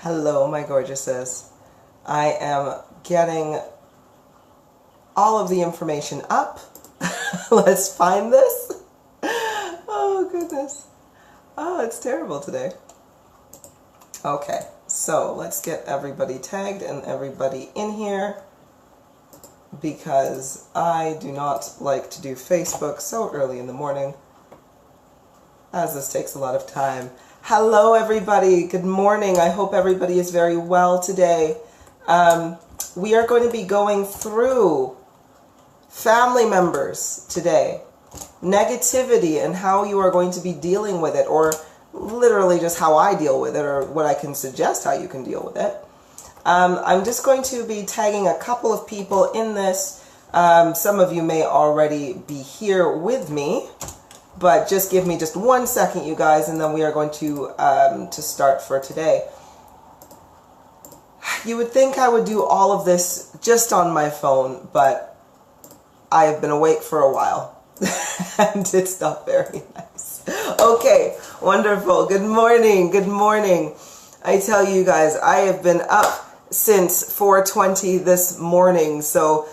Hello, my gorgeouses. I am getting all of the information up. Let's find this. Oh, goodness. Oh, it's terrible today. Okay, so let's get everybody tagged and everybody in here because I do not like to do Facebook so early in the morning, as this takes a lot of time. Hello, everybody. Good morning. I hope everybody is very well today. We are going to be going through family members today, negativity and how you are going to be dealing with it, or literally just how I deal with it, or what I can suggest how you can deal with it. I'm just going to be tagging a couple of people in this. Some of you may already be here with me, but just give me just 1 second, you guys, and then we are going to start for today. You would think I would do all of this just on my phone, but I have been awake for a while, and it's not very nice. Okay, wonderful. Good morning. Good morning. I tell you guys, I have been up since 4:20 this morning, so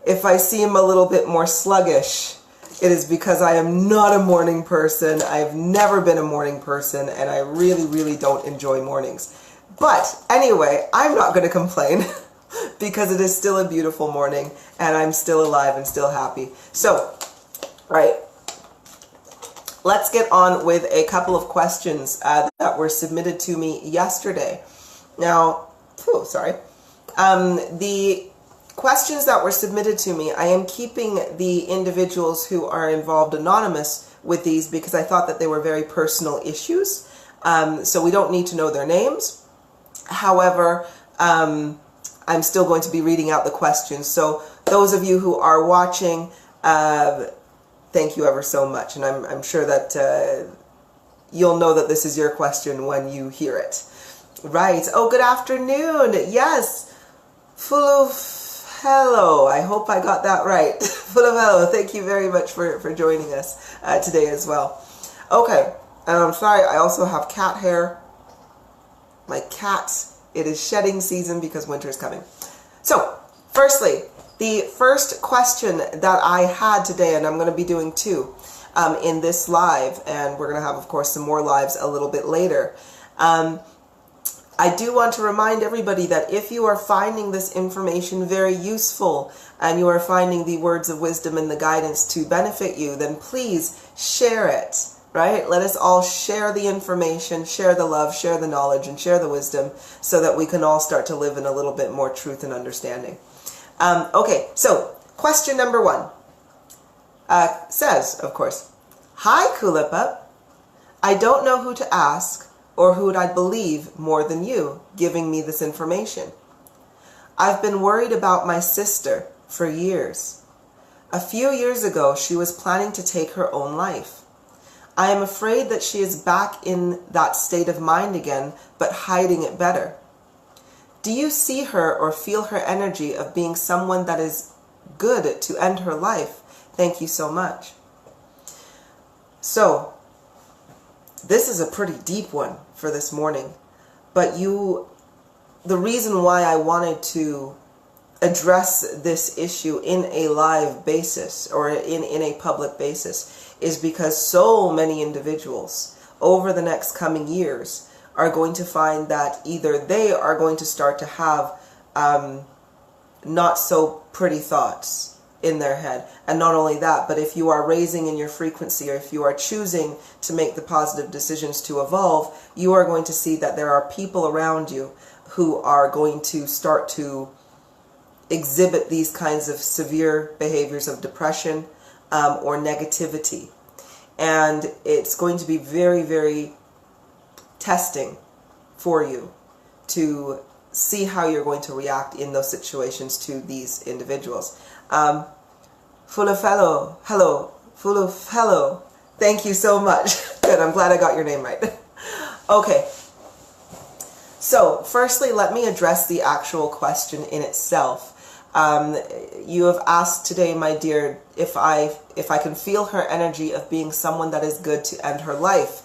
if I seem a little bit more sluggish, it is because I am not a morning person. I've never been a morning person, and I really, really don't enjoy mornings. But anyway, I'm not going to complain because it is still a beautiful morning, and I'm still alive and still happy. So, right, let's get on with a couple of questions that were submitted to me yesterday. Now, the questions that were submitted to me, I am keeping the individuals who are involved anonymous with these because I thought that they were very personal issues. So we don't need to know their names. However, I'm still going to be reading out the questions. So those of you who are watching, thank you ever so much. And I'm sure that you'll know that this is your question when you hear it. Right. Oh, good afternoon. Yes. Full of hello. I hope I got that right. Full of hello. Thank you very much for joining us today as well. Okay. And I'm sorry, I also have cat hair. My cat, it is shedding season because winter is coming. So, firstly, the first question that I had today, and I'm going to be doing two in this live, and we're going to have, of course, some more lives a little bit later. I do want to remind everybody that if you are finding this information very useful and you are finding the words of wisdom and the guidance to benefit you, then please share it, right? Let us all share the information, share the love, share the knowledge, and share the wisdom so that we can all start to live in a little bit more truth and understanding. Okay, so question number one says, of course, "Hi, Kulipup. I don't know who to ask or who would I believe more than you giving me this information. I've been worried about my sister for years. A few years ago, she was planning to take her own life. I am afraid that she is back in that state of mind again, but hiding it better. Do you see her or feel her energy of being someone that is good to end her life? Thank you so much." So, this is a pretty deep one for this morning, but the reason why I wanted to address this issue in a live basis or in a public basis is because so many individuals over the next coming years are going to find that either they are going to start to have not so pretty thoughts in their head. And not only that, but if you are raising in your frequency, or if you are choosing to make the positive decisions to evolve, you are going to see that there are people around you who are going to start to exhibit these kinds of severe behaviors of depression or negativity. And it's going to be very, very testing for you to see how you're going to react in those situations to these individuals. Full of hello, hello, full of hello. Thank you so much. Good, I'm glad I got your name right. Okay. So, firstly, let me address the actual question in itself. You have asked today, my dear, if I can feel her energy of being someone that is good to end her life.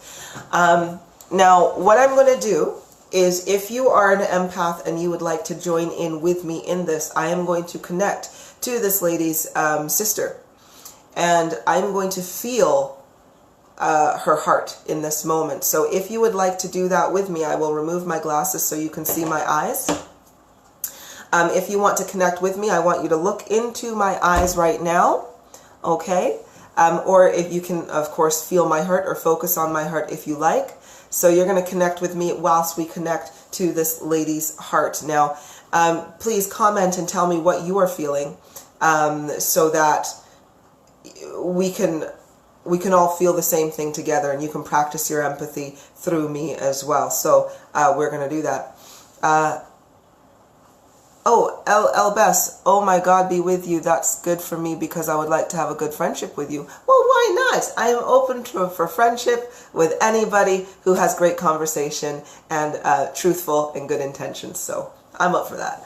Now, what I'm going to do is if you are an empath and you would like to join in with me in this, I am going to connect to this lady's sister. And I'm going to feel her heart in this moment. So if you would like to do that with me, I will remove my glasses so you can see my eyes. If you want to connect with me, I want you to look into my eyes right now, okay? Or if you can, of course, feel my heart or focus on my heart if you like. So you're going to connect with me whilst we connect to this lady's heart. Now, please comment and tell me what you are feeling so that we can all feel the same thing together, and you can practice your empathy through me as well. So we're going to do that. Oh, El Bess, oh my God, be with you. That's good for me because I would like to have a good friendship with you. Well, why not? I am open for friendship with anybody who has great conversation and truthful and good intentions. So I'm up for that.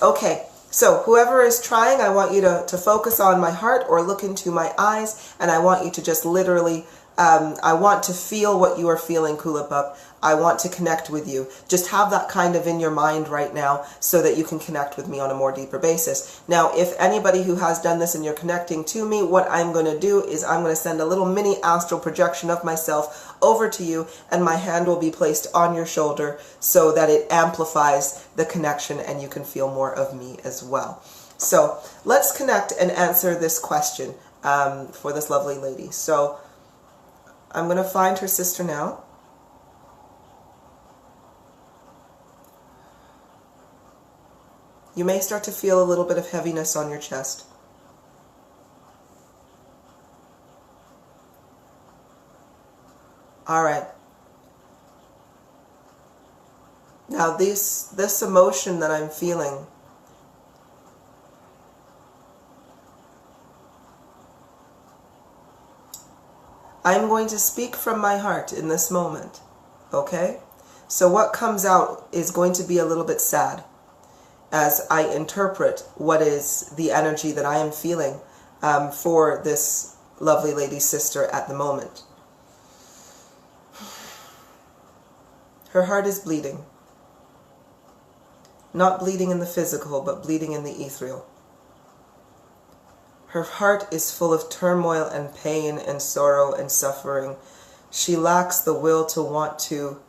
Okay, so whoever is trying, I want you to focus on my heart or look into my eyes, and I want you to just literally, I want to feel what you are feeling, Kulipup. I want to connect with you. Just have that kind of in your mind right now so that you can connect with me on a more deeper basis. Now, if anybody who has done this and you're connecting to me, what I'm going to do is I'm going to send a little mini astral projection of myself over to you, and my hand will be placed on your shoulder so that it amplifies the connection and you can feel more of me as well. So let's connect and answer this question for this lovely lady. So I'm going to find her sister now. You may start to feel a little bit of heaviness on your chest. All right. Now this emotion that I'm feeling, I'm going to speak from my heart in this moment, okay? So what comes out is going to be a little bit sad as I interpret what is the energy that I am feeling for this lovely lady's sister at the moment. Her heart is bleeding. Not bleeding in the physical, but bleeding in the ethereal. Her heart is full of turmoil and pain and sorrow and suffering. She lacks the will to want to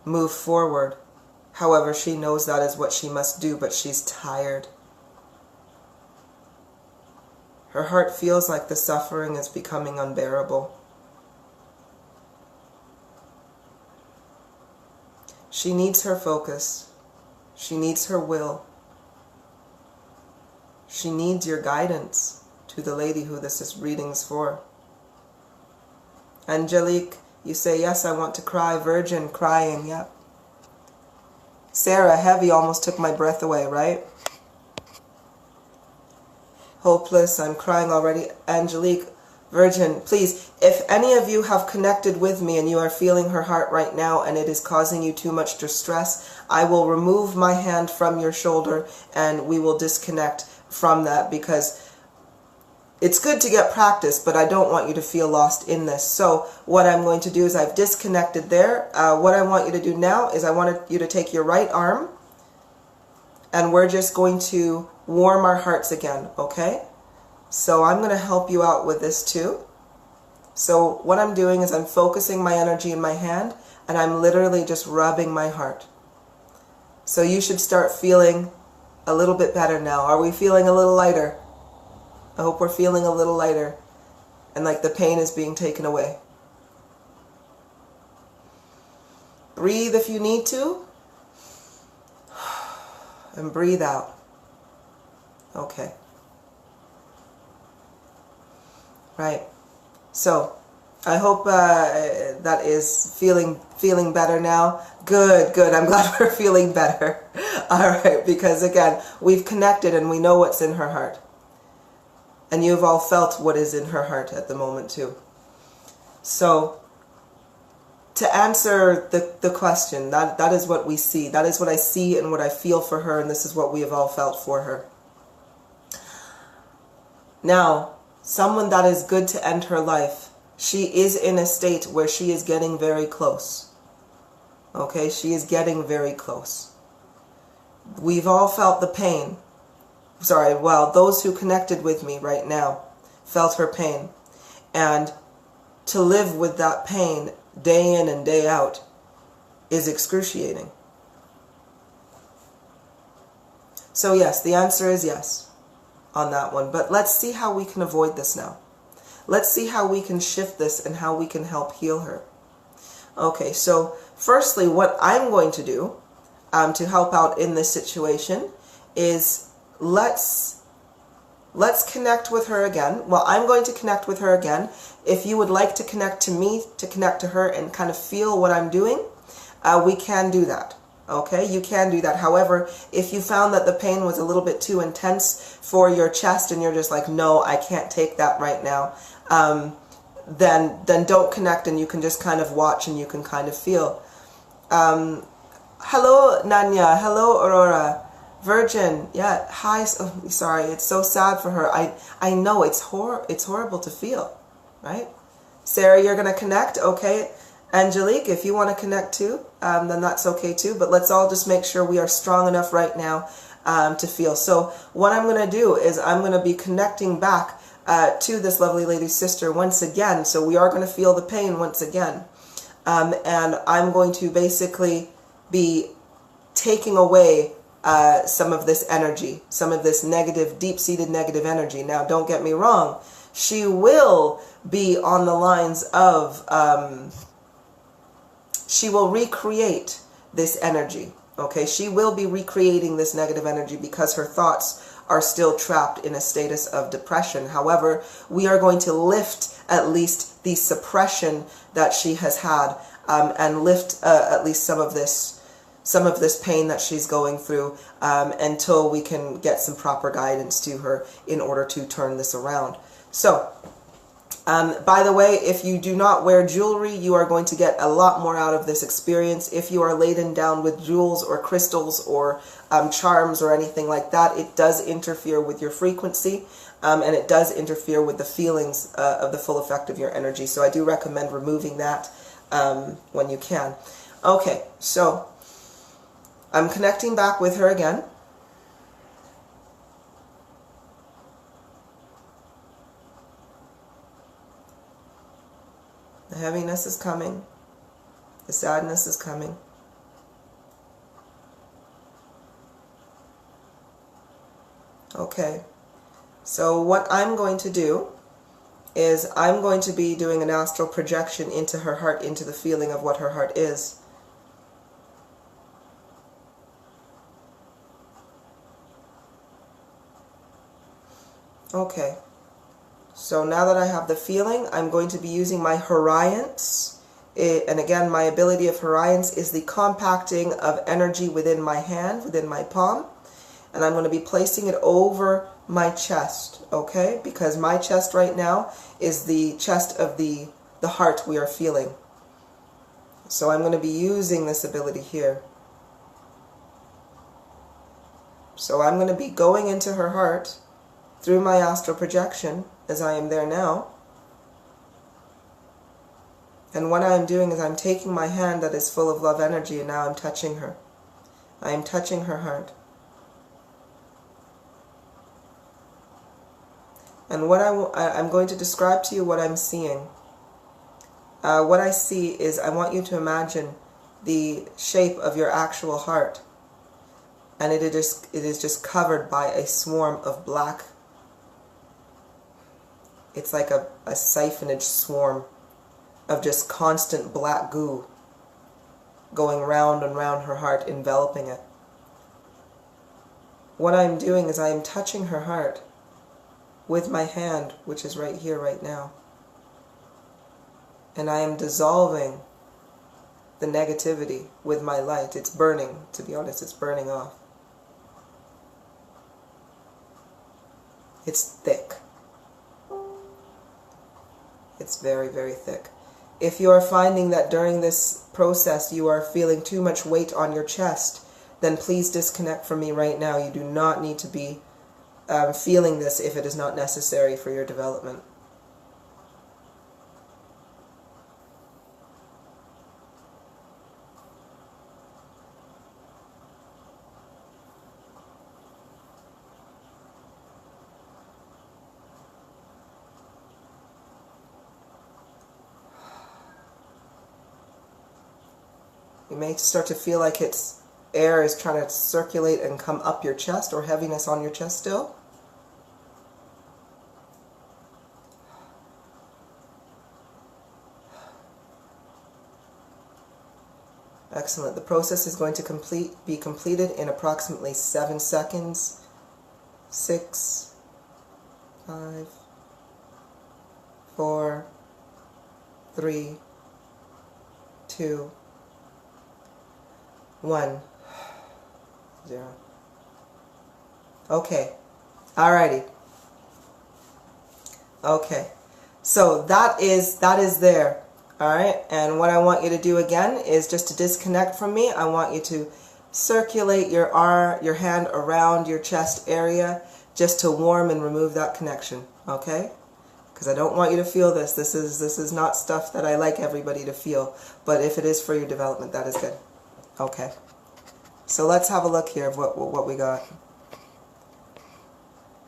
move forward. However, she knows that is what she must do, but she's tired. Her heart feels like the suffering is becoming unbearable. She needs her focus. She needs her will. She needs your guidance to the lady who this is readings for. Angelique, you say, yes, I want to cry. Virgin, crying, yep. Sarah, heavy, almost took my breath away, right? Hopeless, I'm crying already. Angelique, Virgin, please, if any of you have connected with me and you are feeling her heart right now and it is causing you too much distress, I will remove my hand from your shoulder and we will disconnect from that, because it's good to get practice, but I don't want you to feel lost in this. So what I'm going to do is I've disconnected there. What I want you to do now is I want you to take your right arm and we're just going to warm our hearts again, okay? So I'm going to help you out with this too. So what I'm doing is I'm focusing my energy in my hand and I'm literally just rubbing my heart. So you should start feeling a little bit better now. Are we feeling a little lighter? I hope we're feeling a little lighter and like the pain is being taken away. Breathe if you need to. And breathe out. Okay. Right. So I hope that is feeling better now. Good, good. I'm glad we're feeling better. All right, because again, we've connected and we know what's in her heart. And you've all felt what is in her heart at the moment too. So to answer the question, that is what we see. That is what I see and what I feel for her, and this is what we have all felt for her. Now, someone that is good to end her life, she is in a state where she is getting very close. Okay, she is getting very close. We've all felt the pain. Sorry, well, those who connected with me right now felt her pain. And to live with that pain day in and day out is excruciating. So yes, the answer is yes on that one. But let's see how we can avoid this now. Let's see how we can shift this and how we can help heal her. Okay, so firstly, what I'm going to do to help out in this situation is let's connect with her again. Well, I'm going to connect with her again. If you would like to connect to me, to connect to her and kind of feel what I'm doing, we can do that. Okay, you can do that. However, if you found that the pain was a little bit too intense for your chest and you're just like, no, I can't take that right now, then don't connect, and you can just kind of watch and you can kind of feel. Hello, Nanya. Hello, Aurora. Virgin. Yeah, hi. Oh, sorry, it's so sad for her. I know it's horrible to feel, right? Sarah, you're going to connect? Okay. Angelique, if you want to connect too, then that's okay too. But let's all just make sure we are strong enough right now to feel. So what I'm going to do is I'm going to be connecting back to this lovely lady's sister once again. So we are going to feel the pain once again. And I'm going to basically be taking away some of this energy, some of this negative, deep-seated negative energy. Now, don't get me wrong. She will be on the lines of... she will recreate this energy, okay? She will be recreating this negative energy because her thoughts are still trapped in a status of depression. However, we are going to lift at least the suppression that she has had and lift at least some of this pain that she's going through until we can get some proper guidance to her in order to turn this around. So, by the way, if you do not wear jewelry, you are going to get a lot more out of this experience. If you are laden down with jewels or crystals or charms or anything like that, it does interfere with your frequency and it does interfere with the feelings of the full effect of your energy. So I do recommend removing that when you can. Okay, so I'm connecting back with her again. The heaviness is coming. The sadness is coming. Okay. So what I'm going to do is I'm going to be doing an astral projection into her heart, into the feeling of what her heart is. Okay. So now that I have the feeling, I'm going to be using my Horions. And again, my ability of Horions is the compacting of energy within my hand, within my palm. And I'm going to be placing it over my chest, okay? Because my chest right now is the chest of the heart we are feeling. So I'm going to be using this ability here. So I'm going to be going into her heart through my astral projection, as I am there now. And what I am doing is I'm taking my hand that is full of love energy and now I'm touching her. I am touching her heart. And what I'm going to describe to you what I'm seeing. What I see is I want you to imagine the shape of your actual heart. And it is just covered by a swarm of black. It's like a siphonage swarm of just constant black goo going round and round her heart, enveloping it. What I'm doing is I am touching her heart with my hand, which is right here, right now. And I am dissolving the negativity with my light. It's burning, to be honest, it's burning off. It's thick. It's very, very thick. If you are finding that during this process you are feeling too much weight on your chest, then please disconnect from me right now. You do not need to be feeling this if it is not necessary for your development. You may start to feel like air is trying to circulate and come up your chest, or heaviness on your chest still. Excellent. The process is going to be completed in approximately 7 seconds. 6, 5, 4, 3, 2, 1, 0. Okay. Alrighty. Okay. So that is there. Alright, and what I want you to do again is just to disconnect from me. I want you to circulate your hand around your chest area just to warm and remove that connection, okay? Because I don't want you to feel this. This is not stuff that I like everybody to feel, but if it is for your development, that is good. Okay. So let's have a look here of what we got.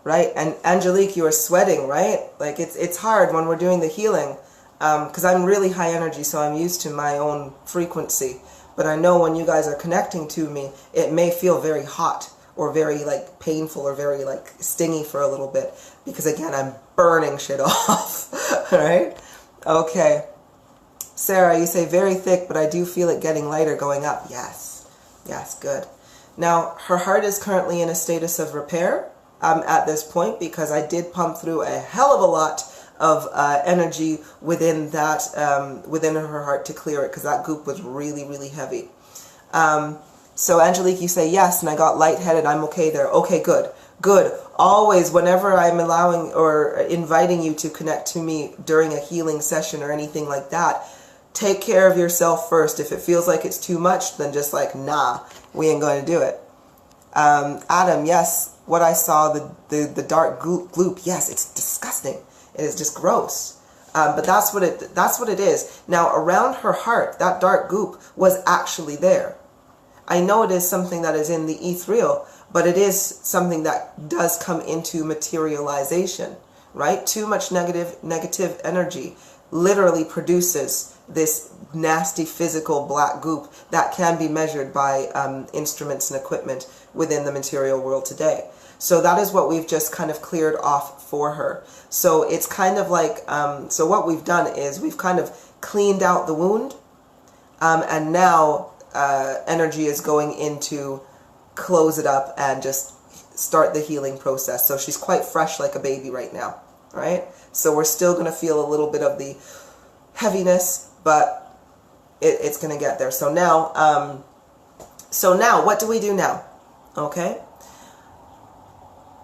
Right? And Angelique, you are sweating, right? Like it's hard when we're doing the healing. Because I'm really high energy, so I'm used to my own frequency. But I know when you guys are connecting to me, it may feel very hot or very like painful or very like stingy for a little bit. Because again, I'm burning shit off. Alright? Okay. Sarah, you say very thick, but I do feel it getting lighter going up. Yes. Yes, good. Now, her heart is currently in a status of repair at this point, because I did pump through a hell of a lot of energy within that within her heart to clear it, because that goop was really, really heavy. So Angelique, you say yes, and I got lightheaded. I'm okay there. Okay, good, good. Always, whenever I'm allowing or inviting you to connect to me during a healing session or anything like that, take care of yourself first. If it feels like it's too much, then just like, nah, we ain't going to do it. Adam, yes, what I saw, the dark gloop, yes, it's disgusting. It is just gross. But that's what it is. Now, around her heart, that dark goop was actually there. I know it is something that is in the ethereal, but it is something that does come into materialization, right? Too much negative energy literally produces this nasty physical black goop that can be measured by instruments and equipment within the material world today. So that is what we've just kind of cleared off for her. So it's kind of like, so what we've done is we've kind of cleaned out the wound, and now energy is going into close it up and just start the healing process. So she's quite fresh like a baby right now, right? So we're still going to feel a little bit of the heaviness, but it's going to get there. So now what do we do now? Okay?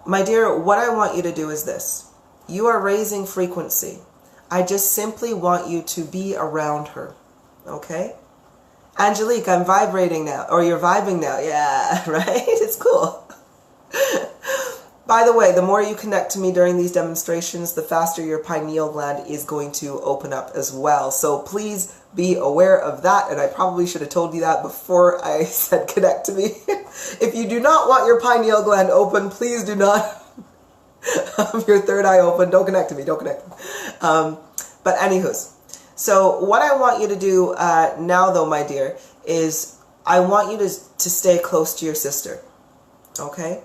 My dear, what I want you to do is this. You are raising frequency. I just simply want you to be around her. Okay? Angelique, I'm vibrating now. Or you're vibing now. Yeah, right? It's cool. By the way, the more you connect to me during these demonstrations, the faster your pineal gland is going to open up as well. So please be aware of that. And I probably should have told you that before I said connect to me. If you do not want your pineal gland open, please do not have your third eye open. Don't connect to me. Don't connect to me. But anywho's. So what I want you to do now, though, my dear, is I want you to stay close to your sister. Okay?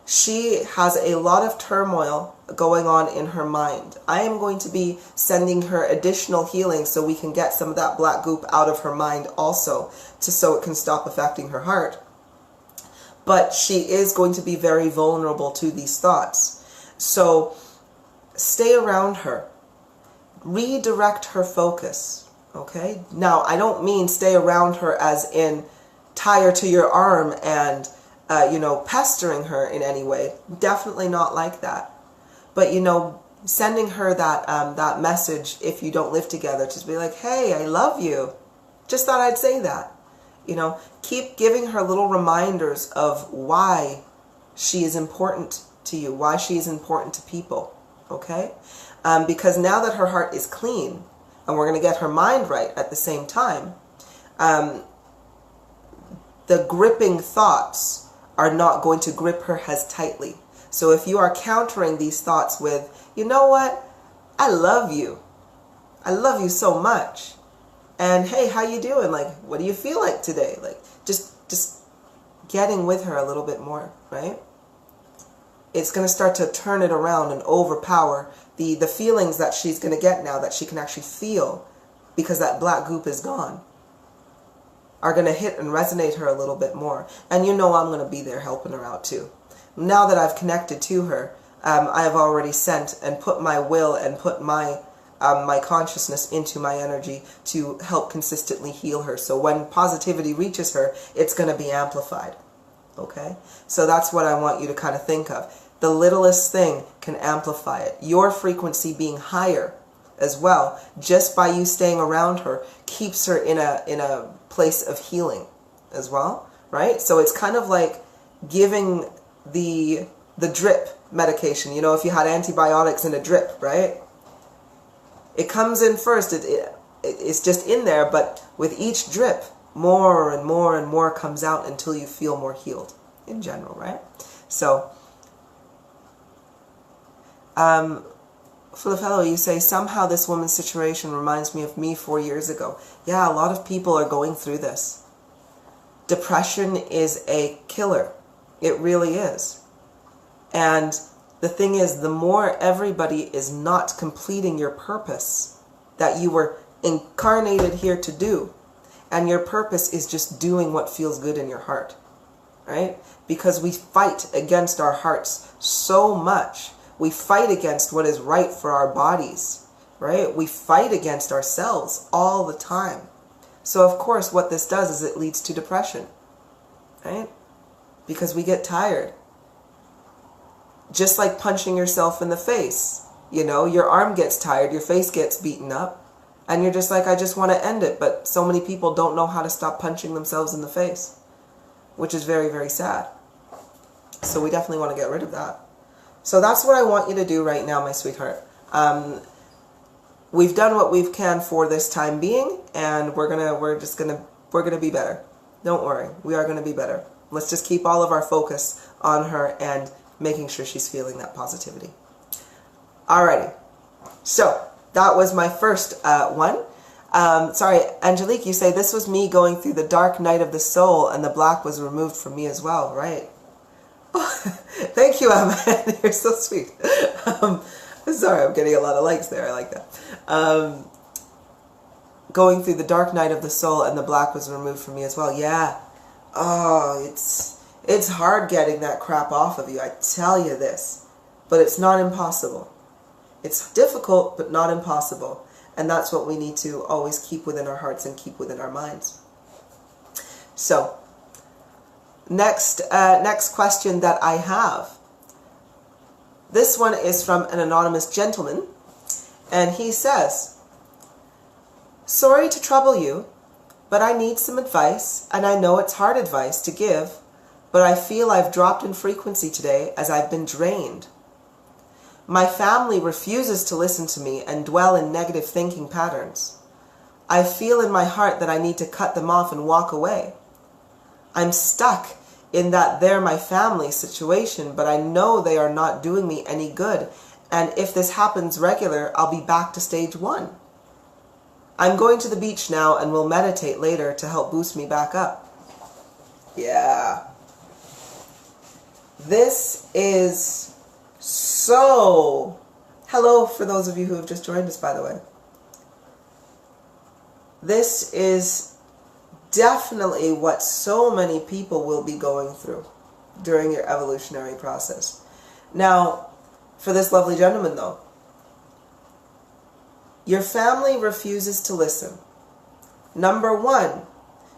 She has a lot of turmoil going on in her mind. I am going to be sending her additional healing so we can get some of that black goop out of her mind also, so it can stop affecting her heart. But she is going to be very vulnerable to these thoughts. So stay around her. Redirect her focus. Okay? Now, I don't mean stay around her as in tie her to your arm and pestering her in any way. Definitely not like that. But, sending her that message if you don't live together, just be like, hey, I love you. Just thought I'd say that. Keep giving her little reminders of why she is important to you, why she is important to people. Okay? Because now that her heart is clean, and we're going to get her mind right at the same time, the gripping thoughts are not going to grip her as tightly. So if you are countering these thoughts with, you know what, I love you so much, And hey, how you doing? Like, what do you feel like today? Like, just getting with her a little bit more, right? It's going to start to turn it around and overpower the feelings that she's going to get now that she can actually feel because that black goop is gone, are going to hit and resonate her a little bit more. And you know I'm going to be there helping her out too. Now that I've connected to her, I have already sent and put my will and put my consciousness into my energy to help consistently heal her. So when positivity reaches her, it's going to be amplified. Okay? So that's what I want you to kind of think of. The littlest thing can amplify it. Your frequency being higher as well, just by you staying around her, keeps her in a place of healing as well, right? So it's kind of like giving the drip medication. You know, if you had antibiotics in a drip, right? It comes in first, it's just in there, but with each drip, more and more and more comes out until you feel more healed in general, right? So, for the fellow, you say, somehow this woman's situation reminds me of me 4 years ago. Yeah, a lot of people are going through this. Depression is a killer. It really is. And the thing is, the more everybody is not completing your purpose that you were incarnated here to do, and your purpose is just doing what feels good in your heart, right? Because we fight against our hearts so much. We fight against what is right for our bodies, right? We fight against ourselves all the time. So of course what this does is it leads to depression, right? Because we get tired. Just like punching yourself in the face. You know, your arm gets tired, your face gets beaten up, and you're just like, I just want to end it. But so many people don't know how to stop punching themselves in the face, which is very, very sad. So we definitely want to get rid of that. So that's what I want you to do right now, my sweetheart. We've done what we can for this time being, and we're gonna be better. Don't worry, we are gonna be better. Let's just keep all of our focus on her and making sure she's feeling that positivity. Alrighty, so that was my first one. Sorry, Angelique, you say this was me going through the dark night of the soul, and the black was removed from me as well, right? Thank you, Emma. You're so sweet. Sorry, I'm getting a lot of likes there. I like that. Going through the dark night of the soul and the black was removed from me as well. Yeah. Oh, it's hard getting that crap off of you. I tell you this. But it's not impossible. It's difficult, but not impossible. And that's what we need to always keep within our hearts and keep within our minds. So, next question that I have. This one is from an anonymous gentleman, and he says, sorry to trouble you, but I need some advice, and I know it's hard advice to give, but I feel I've dropped in frequency today as I've been drained. My family refuses to listen to me and dwell in negative thinking patterns. I feel in my heart that I need to cut them off and walk away. I'm stuck in that they're my family situation, but I know they are not doing me any good. And if this happens regular, I'll be back to stage 1. I'm going to the beach now and will meditate later to help boost me back up. Yeah. This is so... Hello for those of you who have just joined us, by the way. This is definitely what so many people will be going through during your evolutionary process. Now, for this lovely gentleman though, your family refuses to listen. Number one,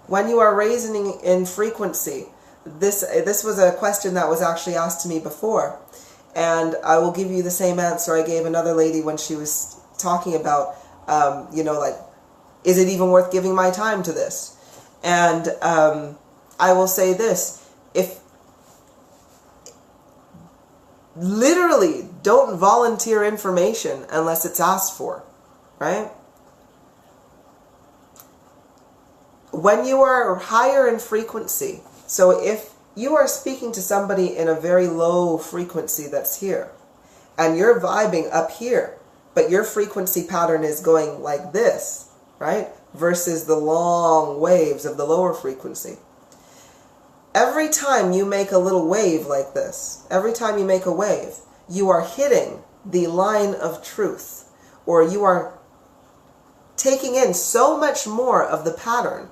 when you are raising in frequency, this was a question that was actually asked to me before, and I will give you the same answer I gave another lady when she was talking about, you know, like, is it even worth giving my time to this? And I will say this, if literally don't volunteer information unless it's asked for, right? When you are higher in frequency, so if you are speaking to somebody in a very low frequency that's here, and you're vibing up here, but your frequency pattern is going like this, right? versus the long waves of the lower frequency. Every time you make a little wave like this, every time you make a wave, you are hitting the line of truth, or you are taking in so much more of the pattern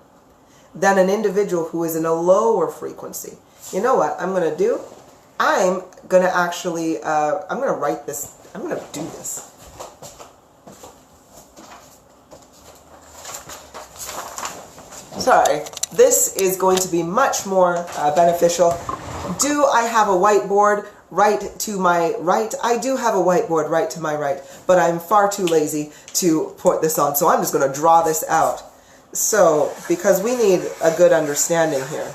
than an individual who is in a lower frequency. You know what I'm going to do? I'm going to actually, I'm going to write this, I'm going to do this. Sorry, this is going to be much more beneficial. Do I have a whiteboard right to my right? I do have a whiteboard right to my right, but I'm far too lazy to put this on, so I'm just going to draw this out. So, because we need a good understanding here.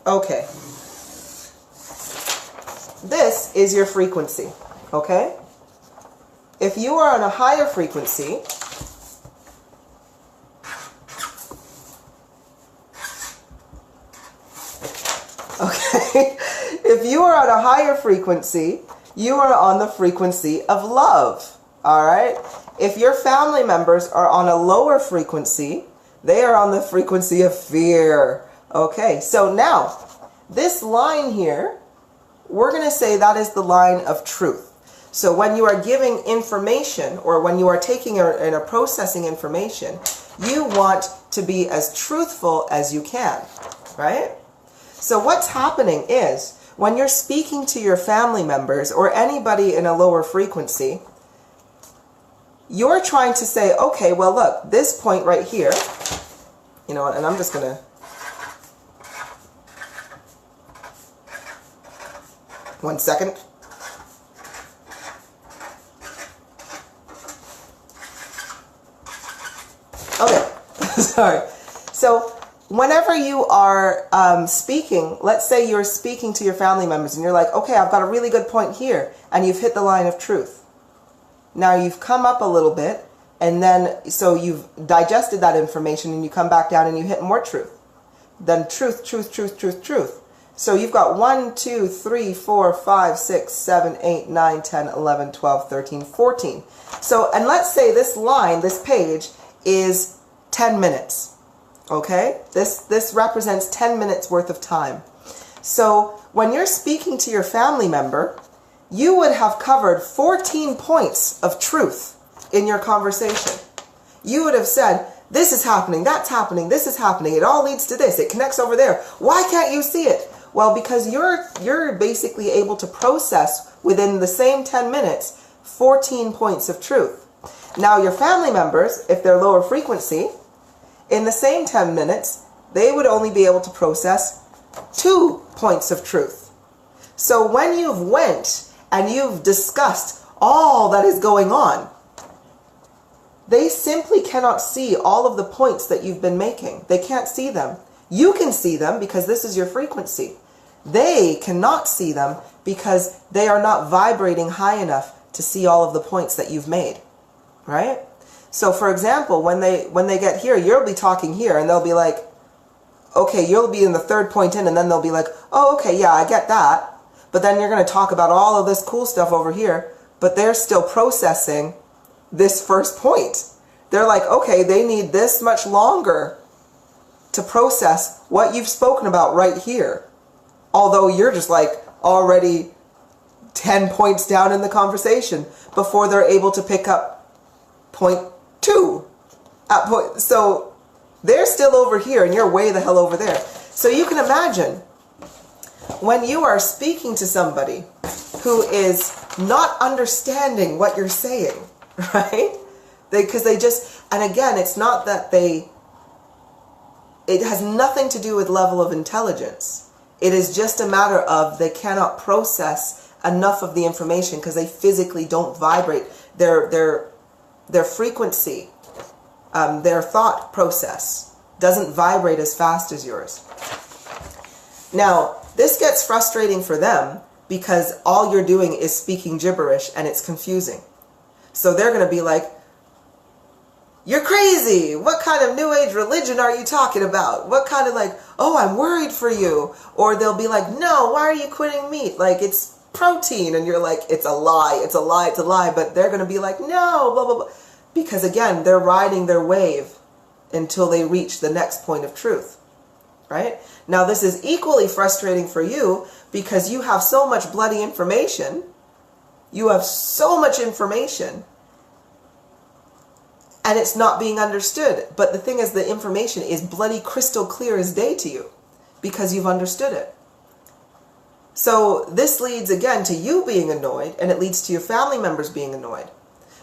Okay. This is your frequency, okay? If you are on a higher frequency, okay, if you are on a higher frequency, you are on the frequency of love, all right? If your family members are on a lower frequency, they are on the frequency of fear. Okay, so now, this line here, we're going to say that is the line of truth. So when you are giving information, or when you are taking and are processing information, you want to be as truthful as you can, right? So what's happening is, when you're speaking to your family members or anybody in a lower frequency, you're trying to say, okay, well look, this point right here, you know, and I'm just going to, one second. Okay, sorry. So whenever you are speaking, let's say you're speaking to your family members and you're like, okay, I've got a really good point here, and you've hit the line of truth. Now you've come up a little bit, and then, so you've digested that information, and you come back down and you hit more truth. Then truth, truth, truth, truth, truth. So you've got 1, 2, 3, 4, 5, 6, 7, 8, 9, 10, 11, 12, 13, 14. So, and let's say this line, this page, is 10 minutes. Okay? This represents 10 minutes worth of time. So when you're speaking to your family member, you would have covered 14 points of truth in your conversation. You would have said, this is happening, that's happening, this is happening, it all leads to this, it connects over there. Why can't you see it? Well, because you're basically able to process within the same 10 minutes 14 points of truth. Now your family members, if they're lower frequency, in the same 10 minutes, they would only be able to process 2 points of truth. So when you've went and you've discussed all that is going on, they simply cannot see all of the points that you've been making. They can't see them. You can see them because this is your frequency. They cannot see them because they are not vibrating high enough to see all of the points that you've made. Right? So for example, when they get here, you'll be talking here and they'll be like, okay, you'll be in the third point in, and then they'll be like, oh, okay, yeah, I get that. But then you're going to talk about all of this cool stuff over here, but they're still processing this first point. They're like, okay, they need this much longer to process what you've spoken about right here. Although you're just like already 10 points down in the conversation before they're able to pick up point 2. So they're still over here and you're way the hell over there. So you can imagine when you are speaking to somebody who is not understanding what you're saying, right? Because they just, and again, it's not that it has nothing to do with level of intelligence. It is just a matter of they cannot process enough of the information because they physically don't vibrate. Their frequency, their thought process doesn't vibrate as fast as yours. Now, this gets frustrating for them because all you're doing is speaking gibberish and it's confusing. So they're going to be like, you're crazy! What kind of new age religion are you talking about? What kind of like, oh, I'm worried for you. Or they'll be like, no, why are you quitting meat? Like, it's protein. And you're like, it's a lie, it's a lie, it's a lie. But they're going to be like, no, blah, blah, blah. Because again, they're riding their wave until they reach the next point of truth, right? Now, this is equally frustrating for you because you have so much bloody information. You have so much information and it's not being understood. But the thing is, the information is bloody crystal clear as day to you because you've understood it. So this leads again to you being annoyed, and it leads to your family members being annoyed.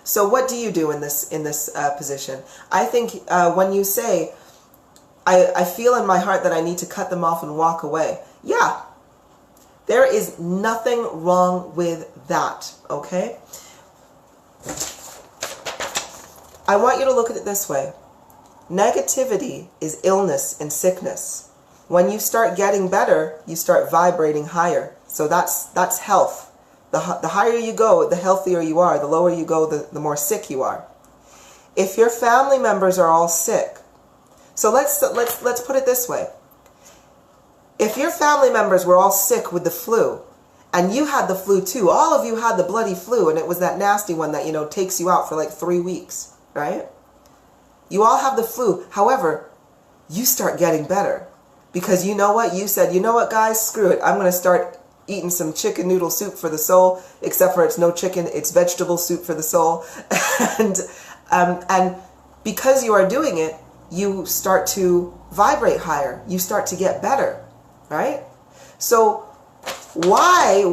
So what do you do in this position? I think when you say, I feel in my heart that I need to cut them off and walk away. Yeah, there is nothing wrong with that, okay? I want you to look at it this way. Negativity is illness and sickness. When you start getting better, you start vibrating higher. So that's health. The higher you go, the healthier you are. The lower you go, the more sick you are. If your family members are all sick, so let's put it this way. If your family members were all sick with the flu, and you had the flu too, all of you had the bloody flu, and it was that nasty one that, you know, takes you out for like 3 weeks, right? You all have the flu. However, you start getting better. Because you know what? You said, you know what, guys? Screw it. I'm going to start eating some chicken noodle soup for the soul, except for it's no chicken, it's vegetable soup for the soul. And because you are doing it, you start to vibrate higher. You start to get better, right? So why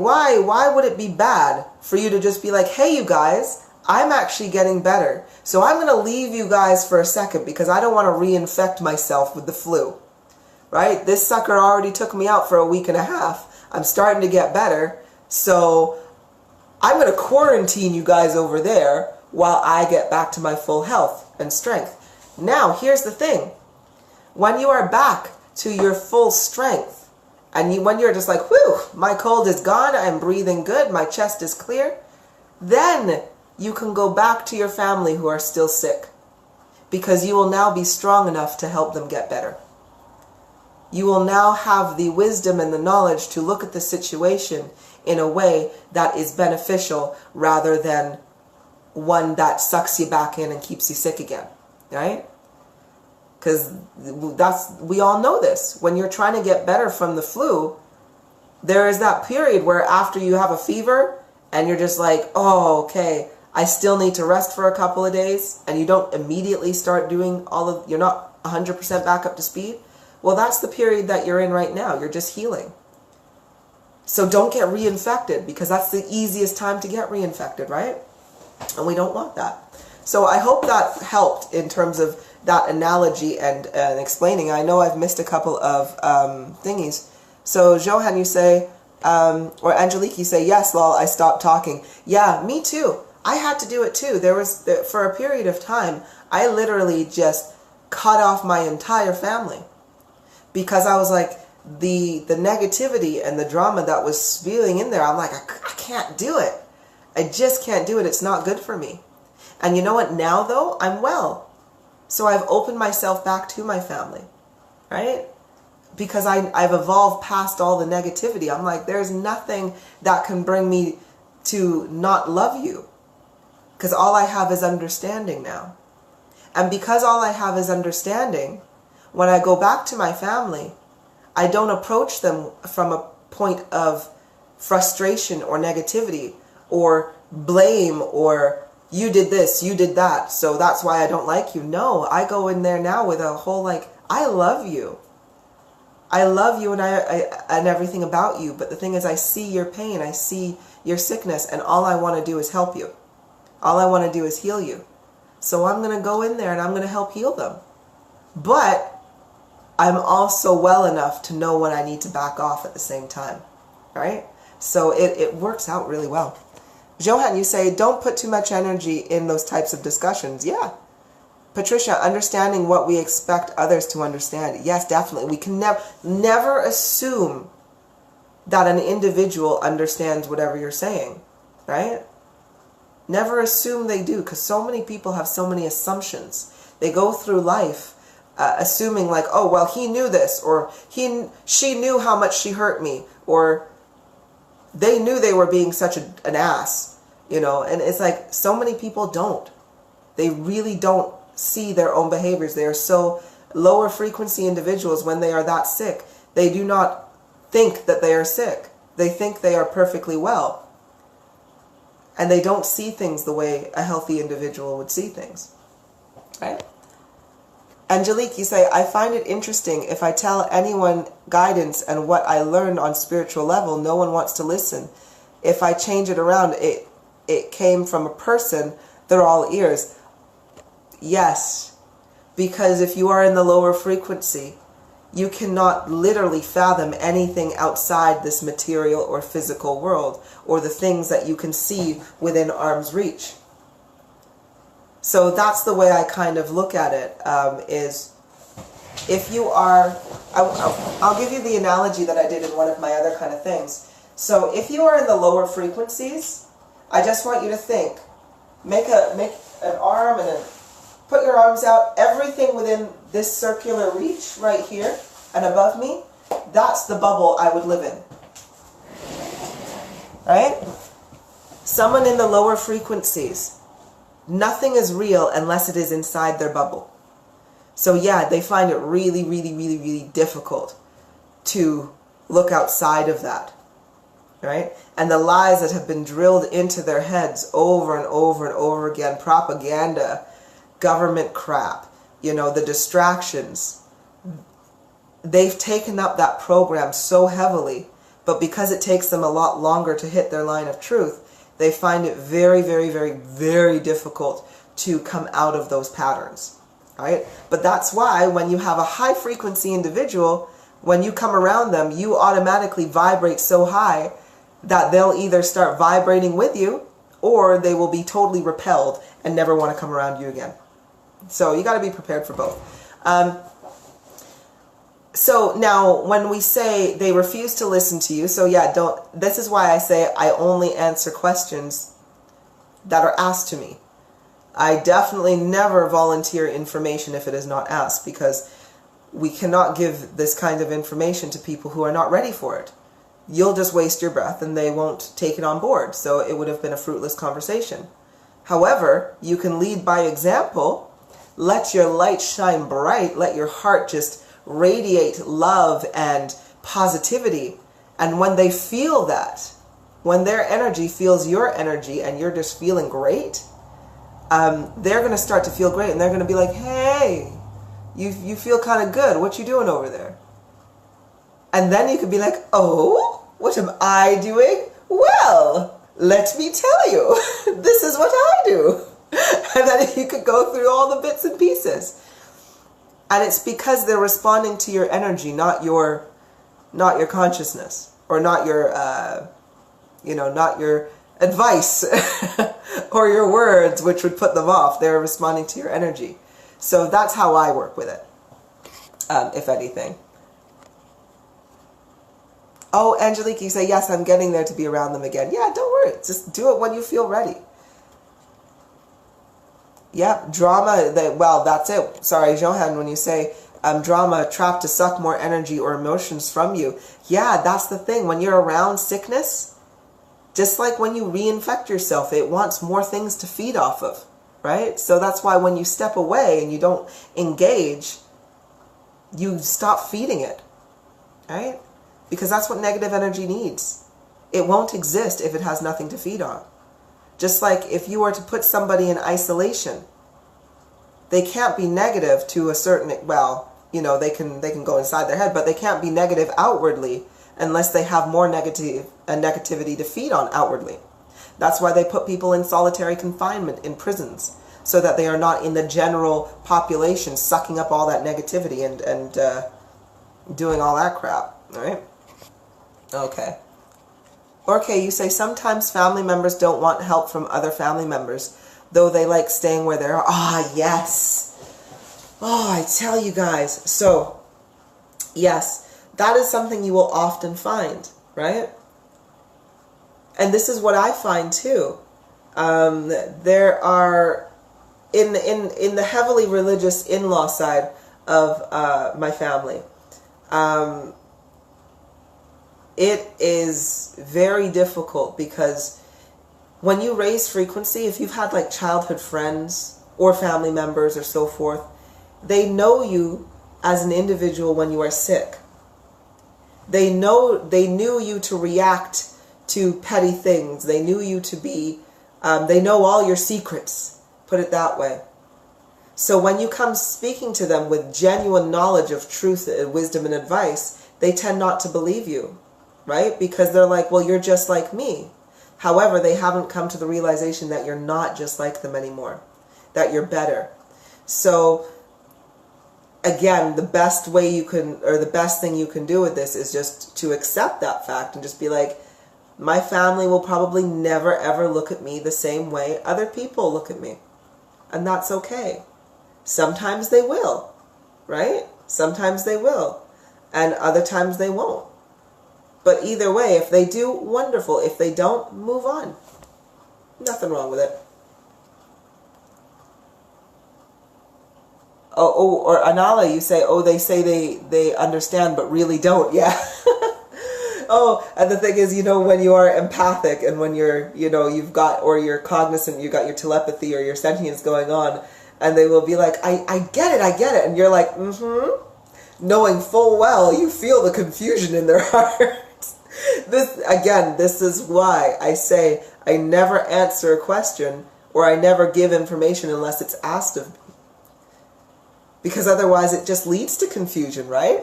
would it be bad for you to just be like, hey, you guys, I'm actually getting better. So I'm going to leave you guys for a second because I don't want to reinfect myself with the flu, right? This sucker already took me out for a week and a half. I'm starting to get better. So I'm going to quarantine you guys over there while I get back to my full health and strength. Now, here's the thing. When you are back to your full strength, and when you're just like, whew, my cold is gone, I'm breathing good, my chest is clear, then you can go back to your family who are still sick, because you will now be strong enough to help them get better. You will now have the wisdom and the knowledge to look at the situation in a way that is beneficial rather than one that sucks you back in and keeps you sick again, right? Because we all know this. When you're trying to get better from the flu, there is that period where after you have a fever and you're just like, oh, okay, I still need to rest for a couple of days, and you don't immediately start doing you're not 100% back up to speed. Well, that's the period that you're in right now. You're just healing. So don't get reinfected, because that's the easiest time to get reinfected, right? And we don't want that. So I hope that helped in terms of that analogy and explaining. I know I've missed a couple of thingies. So Johan, you say, or Angelique, you say, yes, lol, I stopped talking. Yeah, me too. I had to do it too. For a period of time, I literally just cut off my entire family. Because I was like, the negativity and the drama that was spewing in there, I'm like, I can't do it. I just can't do it. It's not good for me. And you know what? Now, though, I'm well. So I've opened myself back to my family, right? Because I've evolved past all the negativity. I'm like, there's nothing that can bring me to not love you. Because all I have is understanding now. And because all I have is understanding, when I go back to my family, I don't approach them from a point of frustration or negativity or blame or you did this, you did that, so that's why I don't like you. No, I go in there now with a whole like, I love you. I love you and and everything about you. But the thing is, I see your pain, I see your sickness, and all I want to do is help you. All I want to do is heal you. So I'm going to go in there and I'm going to help heal them. But I'm also well enough to know when I need to back off at the same time, right? So it works out really well. Johan, you say, don't put too much energy in those types of discussions. Yeah. Patricia, understanding what we expect others to understand. Yes, definitely. We can never assume that an individual understands whatever you're saying, right? Never assume they do, because so many people have so many assumptions. They go through life assuming like, oh, well, he knew this, or she knew how much she hurt me, or they knew they were being such an ass, you know, and it's like so many people don't. They really don't see their own behaviors. They are so lower frequency individuals when they are that sick. They do not think that they are sick. They think they are perfectly well. And they don't see things the way a healthy individual would see things. Right? Angelique, you say, I find it interesting. If I tell anyone guidance and what I learned on spiritual level, no one wants to listen. If I change it around, it came from a person, they're all ears. Yes, because if you are in the lower frequency, you cannot literally fathom anything outside this material or physical world, or the things that you can see within arm's reach. So that's the way I kind of look at it, is if you are, I'll give you the analogy that I did in one of my other kind of things. So if you are in the lower frequencies, I just want you to think, make an arm and put your arms out, everything within this circular reach right here and above me, that's the bubble I would live in. Right? Someone in the lower frequencies, nothing is real unless it is inside their bubble. So yeah, they find it really, really, really, really difficult to look outside of that. Right? And the lies that have been drilled into their heads over and over and over again, propaganda, government crap, you know, the distractions, they've taken up that program so heavily, but because it takes them a lot longer to hit their line of truth, they find it very, very, very, very difficult to come out of those patterns, right? But that's why when you have a high frequency individual, when you come around them, you automatically vibrate so high that they'll either start vibrating with you or they will be totally repelled and never want to come around you again. So you got to be prepared for both. So now when we say they refuse to listen to you, so yeah, this is why I say I only answer questions that are asked to me. I definitely never volunteer information if it is not asked, because we cannot give this kind of information to people who are not ready for it. You'll just waste your breath and they won't take it on board. So it would have been a fruitless conversation. However, you can lead by example. Let your light shine bright. Let your heart just radiate love and positivity. And when they feel that, when their energy feels your energy and you're just feeling great, they're going to start to feel great. And they're going to be like, hey, you feel kind of good. What you doing over there? And then you could be like, oh, what am I doing? Well, let me tell you, this is what I do. And then you could go through all the bits and pieces. And it's because they're responding to your energy, not your consciousness, or not your, not your advice or your words, which would put them off. They're responding to your energy. So that's how I work with it, if anything. Oh, Angelique, you say, yes, I'm getting there to be around them again. Yeah, don't worry. Just do it when you feel ready. Yep, drama, that's it. Sorry, Johan, when you say drama, trapped to suck more energy or emotions from you. Yeah, that's the thing. When you're around sickness, just like when you reinfect yourself, it wants more things to feed off of, right? So that's why when you step away and you don't engage, you stop feeding it, right? Because that's what negative energy needs. It won't exist if it has nothing to feed on. Just like if you were to put somebody in isolation, they can't be negative to a certain, they can go inside their head, but they can't be negative outwardly unless they have more negativity to feed on outwardly. That's why they put people in solitary confinement in prisons, so that they are not in the general population sucking up all that negativity and doing all that crap, all right? Okay. Okay, you say sometimes family members don't want help from other family members, though they like staying where they are. Ah, yes. Oh, I tell you guys. So, yes, that is something you will often find, right? And this is what I find too. There are, in the heavily religious in-law side of my family, it is very difficult, because when you raise frequency, if you've had like childhood friends or family members or so forth, they know you as an individual when you are sick. They knew you to react to petty things. They knew you to be, they know all your secrets, put it that way. So when you come speaking to them with genuine knowledge of truth, wisdom, and advice, they tend not to believe you, right? Because they're like, well, you're just like me. However, they haven't come to the realization that you're not just like them anymore, that you're better. So again, the best way you can, or the best thing you can do with this is just to accept that fact and just be like, my family will probably never ever look at me the same way other people look at me. And that's okay. Sometimes they will, right? Sometimes they will. And other times they won't. But either way, if they do, wonderful. If they don't, move on. Nothing wrong with it. Oh, or Anala, you say, oh, they say they understand, but really don't. Yeah. Oh, and the thing is, you know, when you are empathic and when you're, you know, you've got, or you're cognizant, you've got your telepathy or your sentience going on, and they will be like, I get it. And you're like, knowing full well you feel the confusion in their hearts. This is why I say I never answer a question, or I never give information unless it's asked of me. Because otherwise it just leads to confusion, right?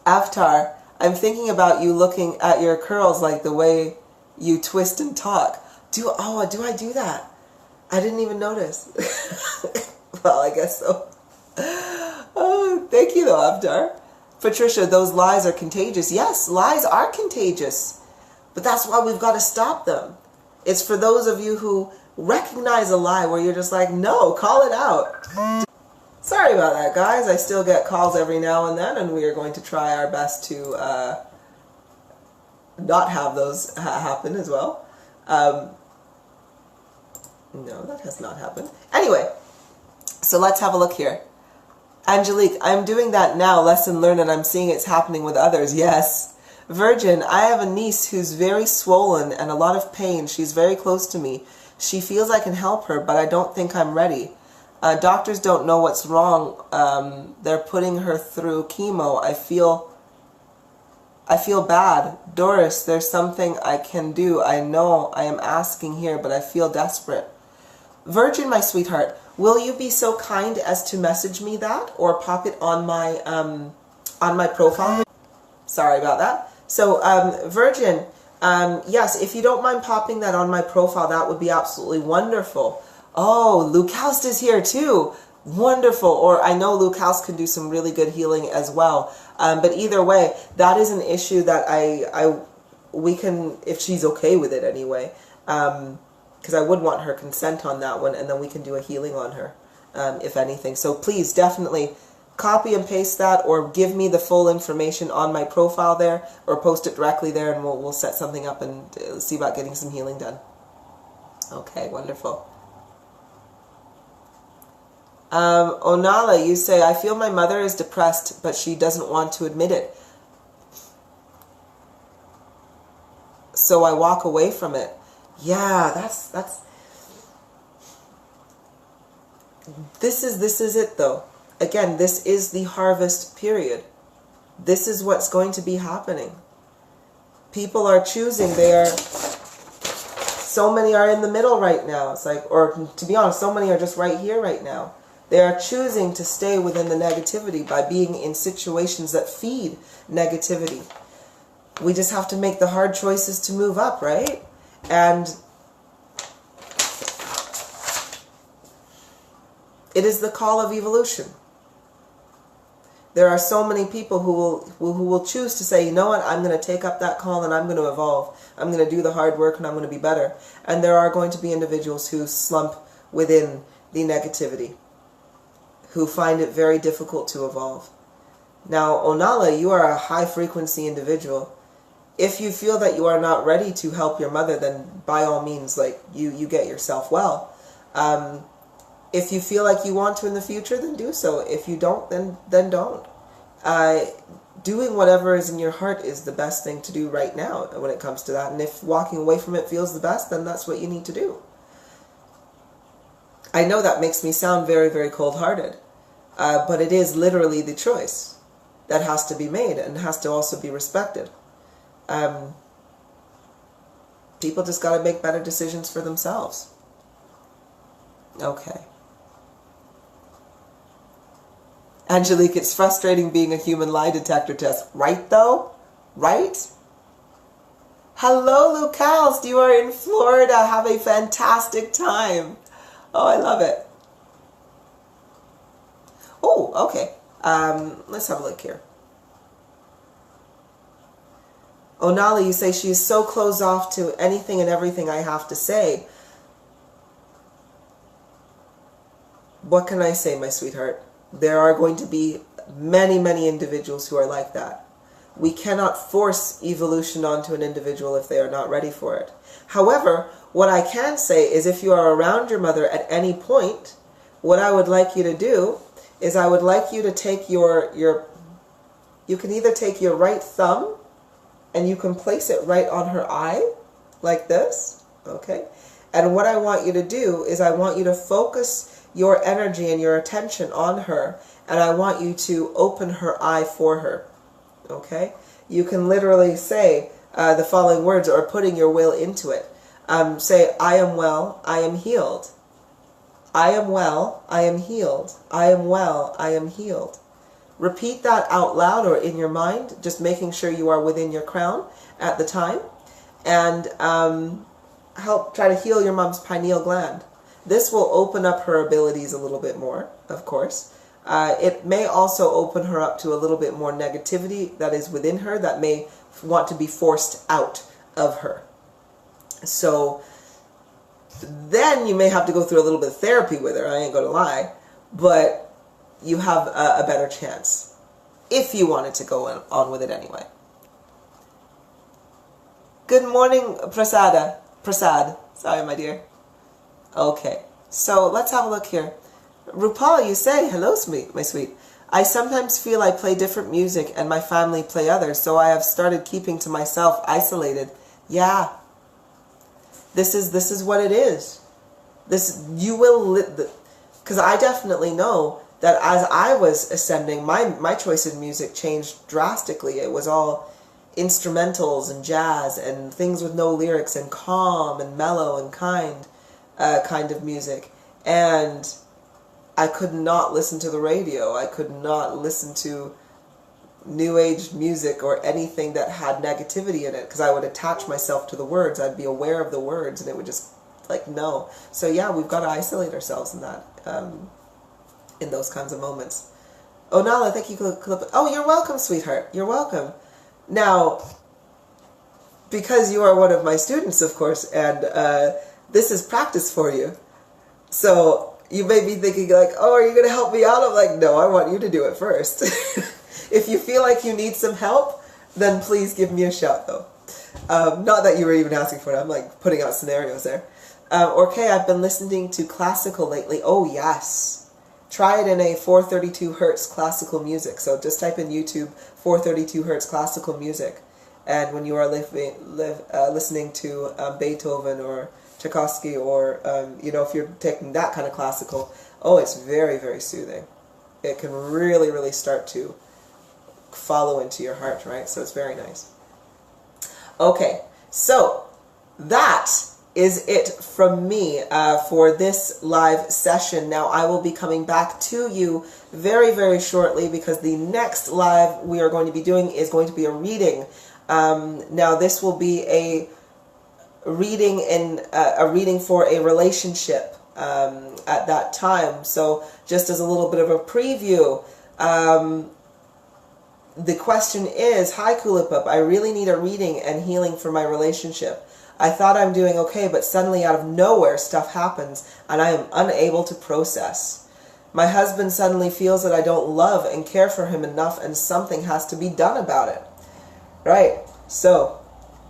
Avatar, I'm thinking about you looking at your curls like the way you twist and talk. Do I do that? I didn't even notice. Well, I guess so. Oh, thank you though, Avatar. Patricia, those lies are contagious. Yes, lies are contagious. But that's why we've got to stop them. It's for those of you who recognize a lie where you're just like, no, call it out. Sorry about that, guys. I still get calls every now and then, and we are going to try our best to not have those happen as well. No, that has not happened. Anyway, so let's have a look here. Angelique, I'm doing that now, lesson learned, and I'm seeing it's happening with others. Yes. Virgin, I have a niece who's very swollen and a lot of pain. She's very close to me. She feels I can help her, but I don't think I'm ready. Doctors don't know what's wrong. They're putting her through chemo. I feel bad. Doris, there's something I can do. I know I am asking here, but I feel desperate. Virgin, my sweetheart, will you be so kind as to message me that or pop it on my profile? Sorry about that. So, Virgin, yes, if you don't mind popping that on my profile, that would be absolutely wonderful. Oh, Luke House is here too. Wonderful. Or I know Luke House can do some really good healing as well. But either way, that is an issue that we can, if she's okay with it anyway, because I would want her consent on that one, and then we can do a healing on her, if anything. So please, definitely copy and paste that, or give me the full information on my profile there, or post it directly there, and we'll set something up and see about getting some healing done. Okay, wonderful. Onala, you say, I feel my mother is depressed, but she doesn't want to admit it. So I walk away from it. Yeah, this is it though. Again, this is the harvest period. This is what's going to be happening. People are choosing. So many are in the middle right now. It's like, or to be honest, so many are just right here right now. They are choosing to stay within the negativity by being in situations that feed negativity. We just have to make the hard choices to move up, right? And it is the call of evolution. There are so many people who will choose to say, you know what, I'm going to take up that call and I'm going to evolve. I'm going to do the hard work and I'm going to be better. And there are going to be individuals who slump within the negativity, who find it very difficult to evolve. Now, Onala, you are a high-frequency individual. If you feel that you are not ready to help your mother, then by all means, like, you get yourself well. If you feel like you want to in the future, then do so. If you don't, then don't. doing whatever is in your heart is the best thing to do right now when it comes to that. And if walking away from it feels the best, then that's what you need to do. I know that makes me sound very, very cold-hearted, but it is literally the choice that has to be made and has to also be respected. People just got to make better decisions for themselves. Okay. Angelique, it's frustrating being a human lie detector test. Right, though? Right? Hello, Lucals. You are in Florida. Have a fantastic time. Oh, I love it. Oh, okay. Let's have a look here. Onali, you say she is so closed off to anything and everything I have to say. What can I say, my sweetheart? There are going to be many, many individuals who are like that. We cannot force evolution onto an individual if they are not ready for it. However, what I can say is if you are around your mother at any point, what I would like you to do is I would like you to take you can either take your right thumb and you can place it right on her eye, like this, okay? And what I want you to do is I want you to focus your energy and your attention on her, and I want you to open her eye for her, okay? You can literally say the following words or putting your will into it. Say, I am well, I am healed. I am well, I am healed. I am well, I am healed. Repeat that out loud or in your mind, just making sure you are within your crown at the time, and help try to heal your mom's pineal gland. This will open up her abilities a little bit more, of course. It may also open her up to a little bit more negativity that is within her that may want to be forced out of her. So then you may have to go through a little bit of therapy with her, I ain't gonna lie, but you have a better chance if you wanted to go on with it anyway. Good morning, Prasad. Sorry, my dear. Okay, so let's have a look here. Rupal, you say, hello, my sweet. I sometimes feel I play different music and my family play others, so I have started keeping to myself, isolated. Yeah. This is what it is. You will, because I definitely know that as I was ascending, my choice in music changed drastically. It was all instrumentals and jazz and things with no lyrics and calm and mellow and kind of music. And I could not listen to the radio. I could not listen to new age music or anything that had negativity in it, because I would attach myself to the words. I'd be aware of the words and it would just, like, no. So yeah, we've got to isolate ourselves in that, in those kinds of moments. Oh, Nala, thank you. Oh, you're welcome, sweetheart. You're welcome. Now, because you are one of my students, of course, and this is practice for you. So you may be thinking like, oh, are you going to help me out? I'm like, no, I want you to do it first. If you feel like you need some help, then please give me a shout, though. Not that you were even asking for it. I'm like putting out scenarios there. Okay, I've been listening to classical lately. Oh, yes. Try it in a 432 hertz classical music. So just type in YouTube 432 hertz classical music. And when you are listening to Beethoven or Tchaikovsky or, if you're taking that kind of classical, oh, it's very, very soothing. It can really, really start to follow into your heart, right? So it's very nice. Okay, so that is it from me for this live session. Now, I will be coming back to you very, very shortly, because the next live we are going to be doing is going to be a reading. Now, this will be a reading for a relationship at that time. So just as a little bit of a preview, the question is, hi Kulipup, I really need a reading and healing for my relationship. I thought I'm doing okay, but suddenly out of nowhere stuff happens and I am unable to process. My husband suddenly feels that I don't love and care for him enough and something has to be done about it. Right, so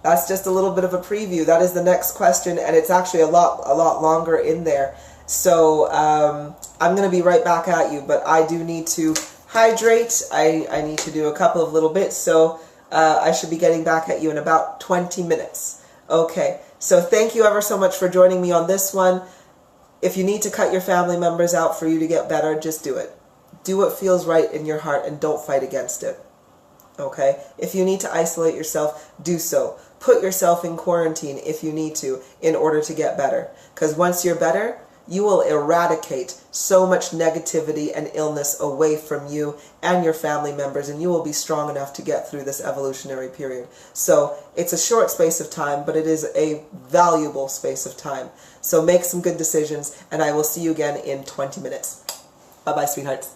that's just a little bit of a preview. That is the next question, and it's actually a lot longer in there. So I'm going to be right back at you, but I do need to hydrate. I need to do a couple of little bits, so I should be getting back at you in about 20 minutes. Okay, so thank you ever so much for joining me on this one. If you need to cut your family members out for you to get better, just do it. Do what feels right in your heart and don't fight against it. Okay? If you need to isolate yourself, do so. Put yourself in quarantine if you need to in order to get better. Because once you're better, you will eradicate so much negativity and illness away from you and your family members, and you will be strong enough to get through this evolutionary period. So it's a short space of time, but it is a valuable space of time. So make some good decisions, and I will see you again in 20 minutes. Bye-bye, sweethearts.